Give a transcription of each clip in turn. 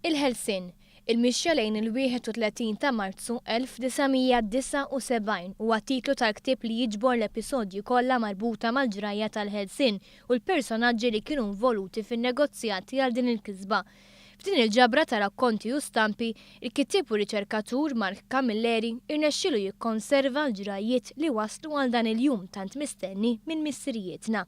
Il-Ħelsien, il-mixja lejn il-31 ta' Marzu 1979 huwa titlu tal-ktieb li jiġbor l-episodji kollha marbuta mal-ġrajja tal-Ħelsien u l-personaġġi li kienu involuti fin-negozjati għal din il-kisba. F'din il-ġabra ta' rakkonti u stampi, il-kittieb u riċerkatur Mark Camilleri irnexxielu jikkonserva l-ġrajiet li waslu għal dan il-jum tant mistenni minn missirijietna.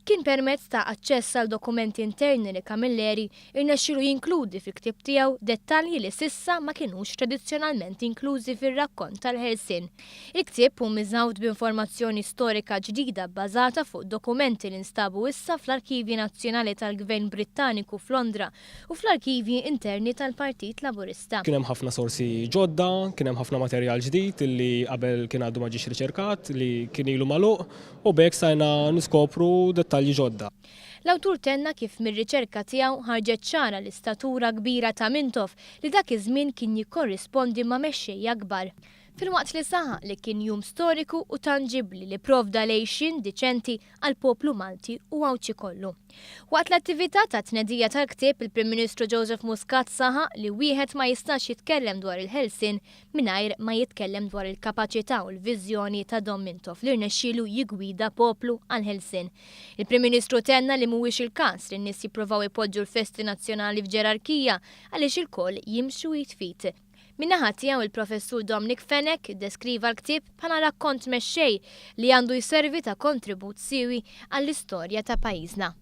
Kien permezz ta' aċċess għal dokumenti interni li Camilleri irnexxielu jinkludi fil-ktieb tiegħu dettalji li sissa ma kinux tradizzjonalment inklużi fir-rakkont tal-Ħelsien. Il-ktieb hu miżgħud b'informazzjoni storika ġdida bbażata fuq dokumenti li nstabu issa fl-Arkivji Nazzjonali tal-Gvern Brittaniku f'Londra u fl-Arkivji interni tal-Partit Laburista. Kien hemm ħafna sorsi ġodda, kien hemm ħafna materjal ġdid li qabel kien għadu ma ġiex riċerkat li kien ilu magħluq u b'hekk sajna niskopru dettalji ġodda. L-awtur tenna kif mir-riċerka tiegħu ħarġet ċara l-istatura kbira ta' Mintoff li dak iż-żmien kien jikkorrispondi ma' mexxejja kbar. Filwaqt li saħaq li kien jum storiku u tanġibli li provda lejxin diċenti għal poplu Malti u Awċi kollu. Waqt l-attività ta' tnedija tal-ktieb il-Prim Ministru Joseph Muscat saħaq li wieħed ma jistax jitkellem dwar il-Ħelsien mingħajr ma jitkellem dwar il-kapaċità u l-viżjoni ta' Don Mintoff li rnexxielu jigwida poplu għall-Ħelsien. Il-Prim Ministru tenna li mhuwiex il-każ li n-nies jippruvaw ipoġġu l-festi nazzjonali f'ġerarkija għaliex il-koll jimxu jitfit. Min-naħa tiegħu il-Professur Dominic Fenech deskriva l-ktieb bħala rakkont mexxej li għandu jservi ta' kontribut siewi għall-istorja ta' pajjiżna.